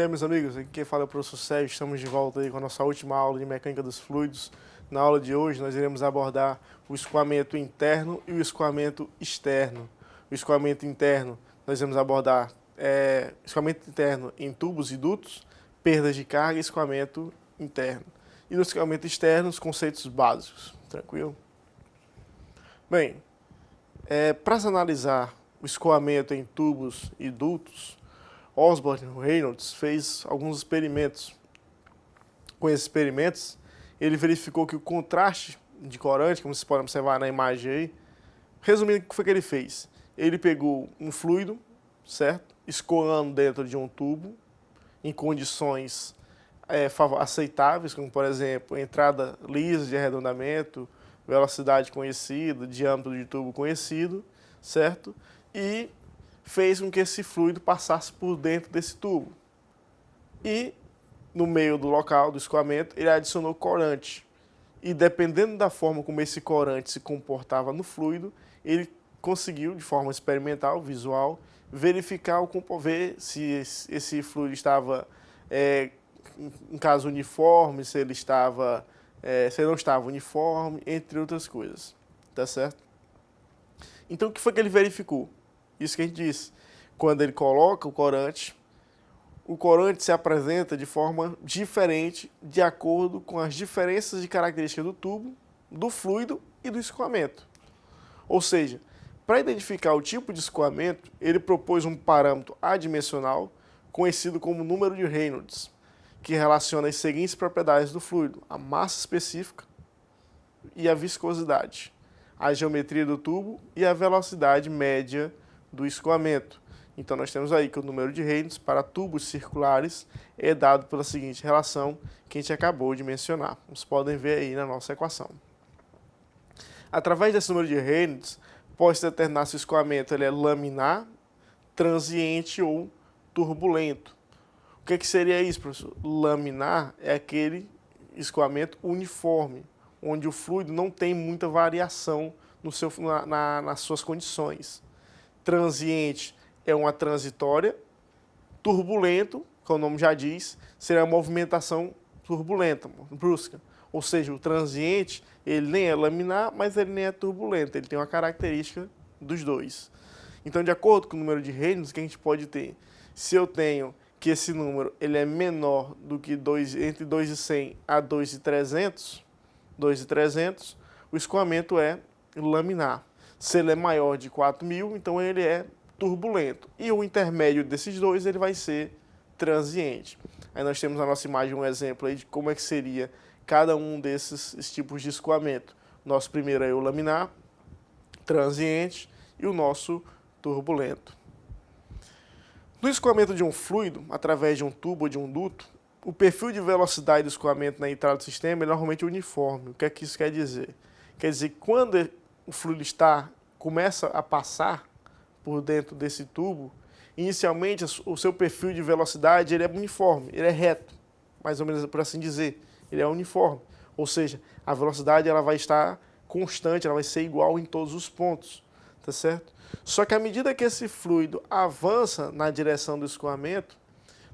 dia, meus amigos. Aqui quem fala é o professor Sérgio. Estamos de volta aí com a nossa última aula de mecânica dos fluidos. Na aula de hoje, nós iremos abordar o escoamento interno e o escoamento externo. O escoamento interno, nós iremos abordar escoamento interno em tubos e dutos, perdas de carga e escoamento interno. E no escoamento externo, os conceitos básicos. Tranquilo? Bem, para se analisar o escoamento em tubos e dutos, Osborne Reynolds fez alguns experimentos. Com esses experimentos, ele verificou que o contraste de corante, como vocês podem observar na imagem aí, resumindo, o que foi que ele fez? Ele pegou um fluido, certo? Escoando dentro de um tubo, em condições aceitáveis, como por exemplo, entrada lisa de arredondamento, velocidade conhecida, diâmetro de tubo conhecido, certo? E fez com que esse fluido passasse por dentro desse tubo. E, no meio do local do escoamento, ele adicionou corante. E, dependendo da forma como esse corante se comportava no fluido, ele conseguiu, de forma experimental, visual, verificar, ver se esse fluido estava, em caso uniforme, se ele não estava uniforme, entre outras coisas. Tá certo? Então, o que foi que ele verificou? Isso que a gente disse, quando ele coloca o corante se apresenta de forma diferente de acordo com as diferenças de características do tubo, do fluido e do escoamento. Ou seja, para identificar o tipo de escoamento, ele propôs um parâmetro adimensional conhecido como número de Reynolds, que relaciona as seguintes propriedades do fluido: a massa específica e a viscosidade, a geometria do tubo e a velocidade média do escoamento. Então, nós temos aí que o número de Reynolds para tubos circulares é dado pela seguinte relação que a gente acabou de mencionar. Vocês podem ver aí na nossa equação. Através desse número de Reynolds, pode-se determinar se o escoamento ele é laminar, transiente ou turbulento. O que seria isso, professor? Laminar é aquele escoamento uniforme, onde o fluido não tem muita variação nas suas condições. Transiente é uma transitória, turbulento, como o nome já diz, será uma movimentação turbulenta, brusca. Ou seja, o transiente, ele nem é laminar, mas ele nem é turbulento, ele tem uma característica dos dois. Então, de acordo com o número de Reynolds que a gente pode ter, se eu tenho que esse número ele é menor do que entre 2.100 a 2.300, o escoamento é laminar. Se ele é maior de 4.000, então ele é turbulento. E o intermédio desses dois ele vai ser transiente. Aí nós temos na nossa imagem um exemplo aí de como é que seria cada um desses tipos de escoamento. Nosso primeiro é o laminar, transiente, e o nosso turbulento. No escoamento de um fluido, através de um tubo ou de um duto, o perfil de velocidade do escoamento na entrada do sistema é normalmente uniforme. O que é que isso quer dizer? Quer dizer que quando o fluido começa a passar por dentro desse tubo, inicialmente o seu perfil de velocidade ele é uniforme, ele é reto, mais ou menos por assim dizer, ele é uniforme. Ou seja, a velocidade ela vai estar constante, ela vai ser igual em todos os pontos, tá certo? Só que à medida que esse fluido avança na direção do escoamento,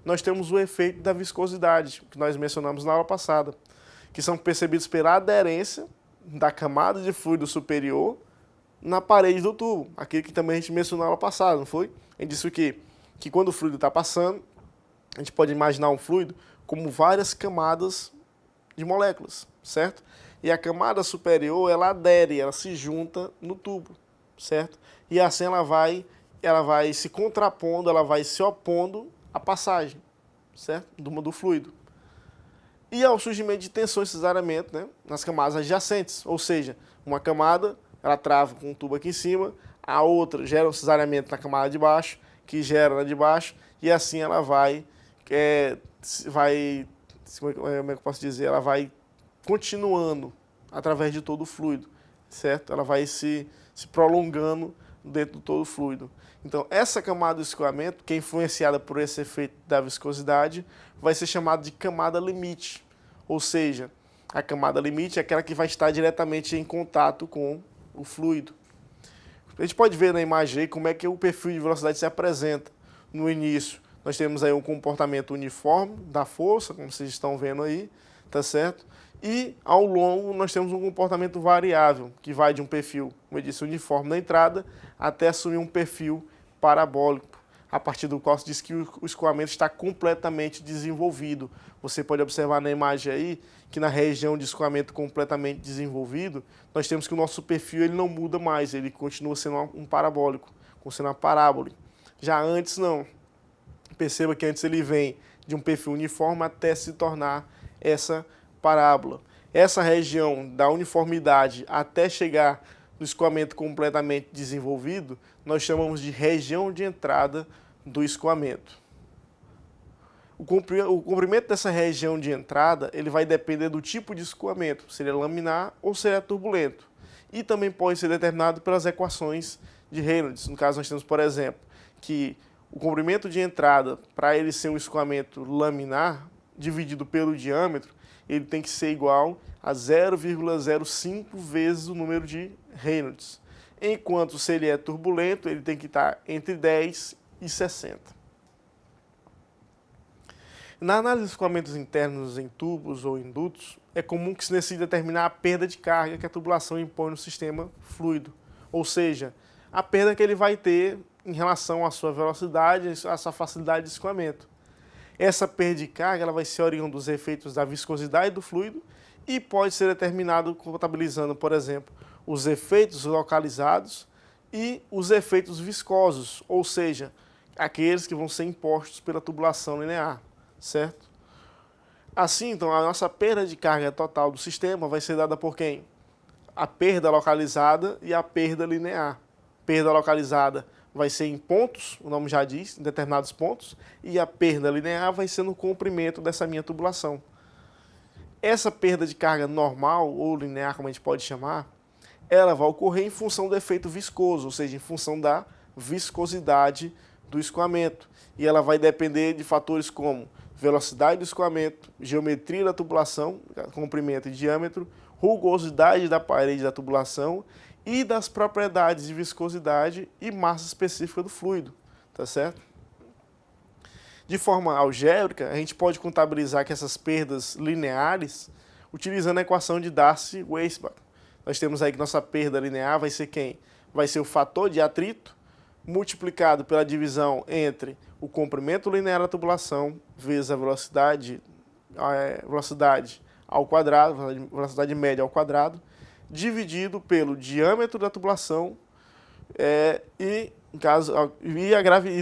nós temos o efeito da viscosidade, que nós mencionamos na aula passada, que são percebidos pela aderência da camada de fluido superior na parede do tubo, aquele que também a gente mencionou na aula passada, não foi? A gente disse o quê? Que quando o fluido está passando, a gente pode imaginar um fluido como várias camadas de moléculas, certo? E a camada superior, ela adere, ela se junta no tubo, certo? E assim ela vai se contrapondo, ela vai se opondo à passagem, certo? Do fluido. E ao surgimento de tensões, cesariamento, né, nas camadas adjacentes, ou seja, uma camada ela trava com um tubo aqui em cima, a outra gera um cesariamento na camada de baixo, que gera na de baixo, e assim ela vai, como é que eu posso dizer, ela vai continuando através de todo o fluido, certo? Ela vai se prolongando dentro de todo o fluido. Então, essa camada do escoamento, que é influenciada por esse efeito da viscosidade, vai ser chamada de camada limite. Ou seja, a camada limite é aquela que vai estar diretamente em contato com o fluido. A gente pode ver na imagem aí como é que o perfil de velocidade se apresenta. No início, Nós temos aí um comportamento uniforme da força, como vocês estão vendo aí, tá certo? E ao longo nós temos um comportamento variável, que vai de um perfil, como eu disse, uniforme na entrada, até assumir um perfil parabólico, a partir do qual se diz que o escoamento está completamente desenvolvido. Você pode observar na imagem aí que na região de escoamento completamente desenvolvido, nós temos que o nosso perfil ele não muda mais, ele continua sendo um parabólico, sendo uma parábola. Já antes não. Perceba que antes ele vem de um perfil uniforme até se tornar essa parábola. Essa região da uniformidade até chegar no escoamento completamente desenvolvido, nós chamamos de região de entrada do escoamento. O comprimento dessa região de entrada ele vai depender do tipo de escoamento, se ele é laminar ou se ele é turbulento. E também pode ser determinado pelas equações de Reynolds. No caso, nós temos, por exemplo, que o comprimento de entrada, para ele ser um escoamento laminar, dividido pelo diâmetro, ele tem que ser igual a 0,05 vezes o número de Reynolds. Enquanto se ele é turbulento, ele tem que estar entre 10 e 60. Na análise de escoamentos internos em tubos ou em dutos, é comum que se decida determinar a perda de carga que a tubulação impõe no sistema fluido, ou seja, a perda que ele vai ter em relação à sua velocidade e à sua facilidade de escoamento. Essa perda de carga ela vai ser oriunda dos efeitos da viscosidade do fluido e pode ser determinado contabilizando, por exemplo, os efeitos localizados e os efeitos viscosos, ou seja, aqueles que vão ser impostos pela tubulação linear, certo? Assim, então, a nossa perda de carga total do sistema vai ser dada por quem? A perda localizada e a perda linear. Perda localizada vai ser em pontos, o nome já diz, em determinados pontos, e a perda linear vai ser no comprimento dessa minha tubulação. Essa perda de carga normal, ou linear, como a gente pode chamar, ela vai ocorrer em função do efeito viscoso, ou seja, em função da viscosidade do escoamento. E ela vai depender de fatores como velocidade do escoamento, geometria da tubulação, comprimento e diâmetro, rugosidade da parede da tubulação e das propriedades de viscosidade e massa específica do fluido, tá certo? De forma algébrica, a gente pode contabilizar que essas perdas lineares utilizando a equação de Darcy-Weisbach. Nós temos aí que nossa perda linear vai ser quem? Vai ser o fator de atrito multiplicado pela divisão entre o comprimento linear da tubulação vezes a velocidade ao quadrado, velocidade média ao quadrado, dividido pelo diâmetro da tubulação e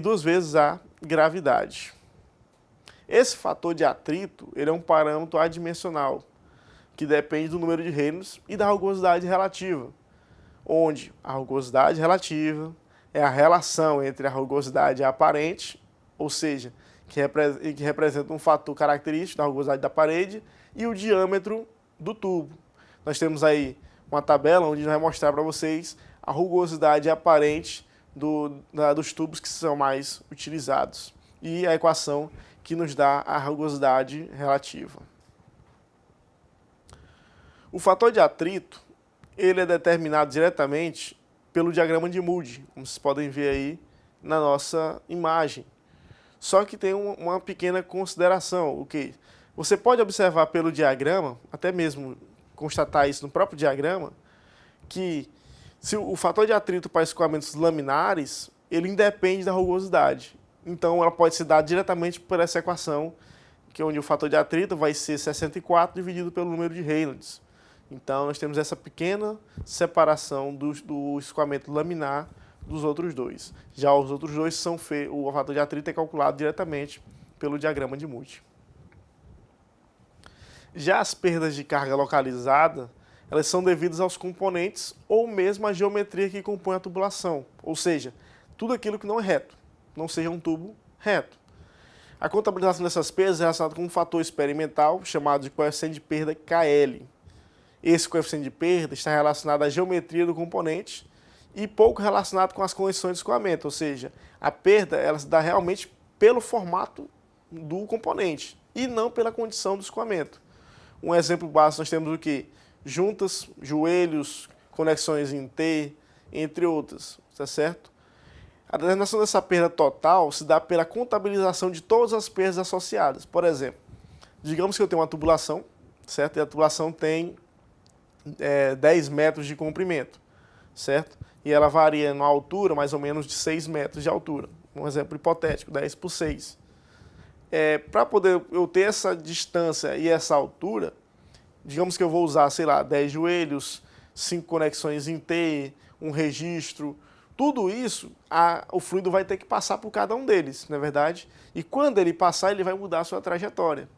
duas vezes a gravidade. Esse fator de atrito ele é um parâmetro adimensional, que depende do número de Reynolds e da rugosidade relativa, onde a rugosidade relativa é a relação entre a rugosidade aparente, ou seja, que representa um fator característico da rugosidade da parede, e o diâmetro do tubo. Nós temos aí uma tabela onde vai mostrar para vocês a rugosidade aparente dos tubos que são mais utilizados e a equação que nos dá a rugosidade relativa. O fator de atrito ele é determinado diretamente pelo diagrama de Moody, como vocês podem ver aí na nossa imagem. Só que tem uma pequena consideração, o que você pode observar pelo diagrama, até mesmo constatar isso no próprio diagrama, que se o fator de atrito para escoamentos laminares, ele independe da rugosidade. Então ela pode ser dada diretamente por essa equação, que é onde o fator de atrito vai ser 64 dividido pelo número de Reynolds. Então nós temos essa pequena separação do escoamento laminar dos outros dois. Já os outros dois o fator de atrito é calculado diretamente pelo diagrama de Moody. Já as perdas de carga localizada, elas são devidas aos componentes ou mesmo à geometria que compõe a tubulação, ou seja, tudo aquilo que não é reto, não seja um tubo reto. A contabilização dessas perdas é relacionada com um fator experimental chamado de coeficiente de perda KL. Esse coeficiente de perda está relacionado à geometria do componente e pouco relacionado com as condições de escoamento, ou seja, a perda ela se dá realmente pelo formato do componente e não pela condição do escoamento. Um exemplo básico nós temos o que? Juntas, joelhos, conexões em T, entre outras, tá certo? A determinação dessa perda total se dá pela contabilização de todas as perdas associadas. Por exemplo, digamos que eu tenho uma tubulação, certo? E a tubulação tem 10 metros de comprimento, certo? E ela varia na altura mais ou menos de 6 metros de altura. Um exemplo hipotético, 10 por 6. Para poder eu ter essa distância e essa altura, digamos que eu vou usar, sei lá, 10 joelhos, 5 conexões em T, um registro, tudo isso, o fluido vai ter que passar por cada um deles, não é verdade? E quando ele passar, ele vai mudar a sua trajetória.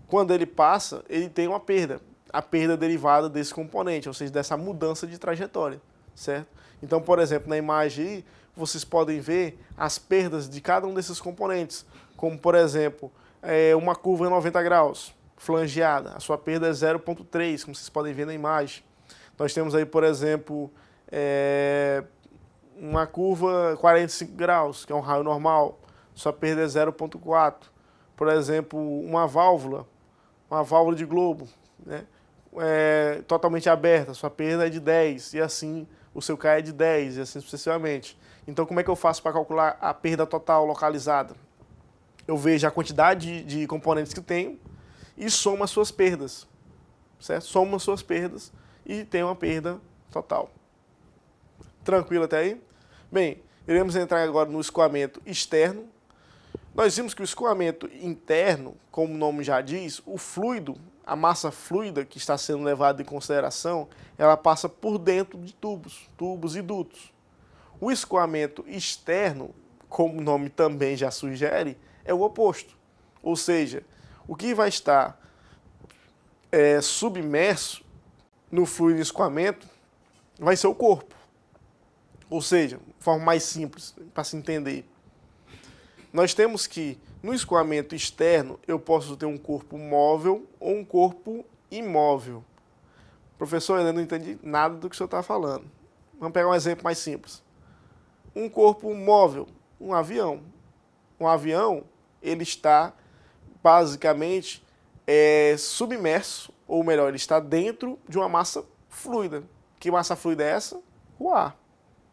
Quando ele passa, ele tem uma perda, a perda derivada desse componente, ou seja, dessa mudança de trajetória, certo? Então, por exemplo, na imagem aí, vocês podem ver as perdas de cada um desses componentes, como, por exemplo, uma curva em 90 graus, flangeada, a sua perda é 0,3, como vocês podem ver na imagem. Nós temos aí, por exemplo, uma curva 45 graus, que é um raio normal, sua perda é 0,4. Por exemplo, uma válvula de globo, né? Totalmente aberta, sua perda é de 10, e assim o seu K é de 10, e assim sucessivamente. Então, como é que eu faço para calcular a perda total localizada? Eu vejo a quantidade de componentes que tenho e somo as suas perdas, certo? Somo as suas perdas e tenho uma perda total. Tranquilo até aí? Bem, iremos entrar agora no escoamento externo. Nós vimos que o escoamento interno, como o nome já diz, o fluido, a massa fluida que está sendo levada em consideração, ela passa por dentro de tubos e dutos. O escoamento externo, como o nome também já sugere, é o oposto. Ou seja, o que vai estar submerso no fluido de escoamento vai ser o corpo. Ou seja, de forma mais simples, para se entender. Nós temos que, no escoamento externo, eu posso ter um corpo móvel ou um corpo imóvel. Professor, eu ainda não entendi nada do que o senhor está falando. Vamos pegar um exemplo mais simples. Um corpo móvel, um avião. Um avião, ele está basicamente submerso, ou melhor, ele está dentro de uma massa fluida. Que massa fluida é essa? O ar,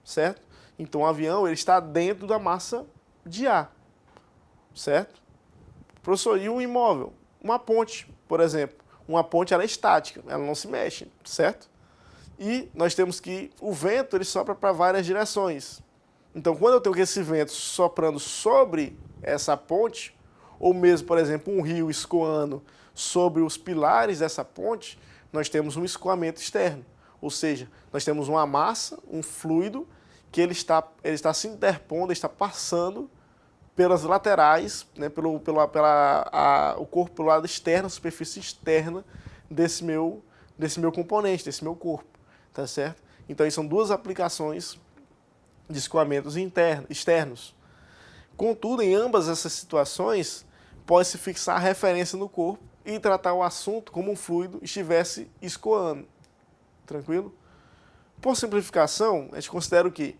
certo? Então o avião ele está dentro da massa de ar, certo? Professor, e um imóvel? Uma ponte, por exemplo. Uma ponte ela é estática, ela não se mexe, certo? E nós temos que o vento ele sopra para várias direções. Então, quando eu tenho esse vento soprando sobre essa ponte, ou mesmo, por exemplo, um rio escoando sobre os pilares dessa ponte, nós temos um escoamento externo. Ou seja, nós temos uma massa, um fluido, que ele está se interpondo, está passando pelas laterais, né, o corpo pelo lado externo, a superfície externa desse meu componente, desse meu corpo, tá certo? Então, aí são duas aplicações de escoamentos externos. Contudo, em ambas essas situações, pode-se fixar a referência no corpo e tratar o assunto como um fluido estivesse escoando. Tranquilo? Por simplificação, a gente considera o quê?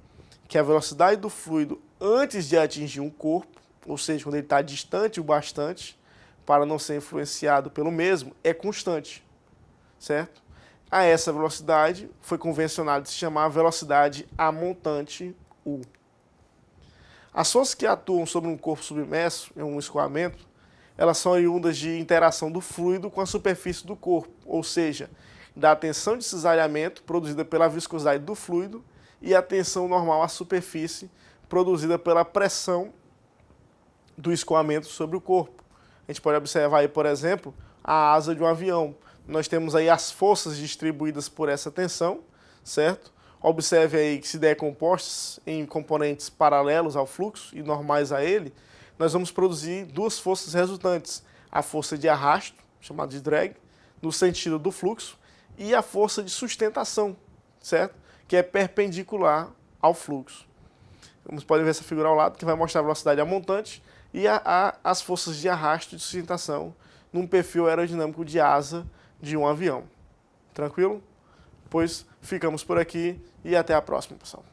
Que a velocidade do fluido antes de atingir um corpo, ou seja, quando ele está distante o bastante para não ser influenciado pelo mesmo, é constante, certo? A essa velocidade foi convencionado se chamar velocidade amontante U. As forças que atuam sobre um corpo submerso, em um escoamento, elas são oriundas de interação do fluido com a superfície do corpo, ou seja, da tensão de cisalhamento produzida pela viscosidade do fluido e a tensão normal à superfície produzida pela pressão do escoamento sobre o corpo. A gente pode observar aí, por exemplo, a asa de um avião. Nós temos aí as forças distribuídas por essa tensão, certo? Observe aí que se der compostas em componentes paralelos ao fluxo e normais a ele, nós vamos produzir duas forças resultantes. A força de arrasto, chamada de drag, no sentido do fluxo, e a força de sustentação, certo? Que é perpendicular ao fluxo. Vocês podem ver essa figura ao lado, que vai mostrar a velocidade amontante e as forças de arrasto e de sustentação num perfil aerodinâmico de asa de um avião. Tranquilo? Pois ficamos por aqui e até a próxima, pessoal.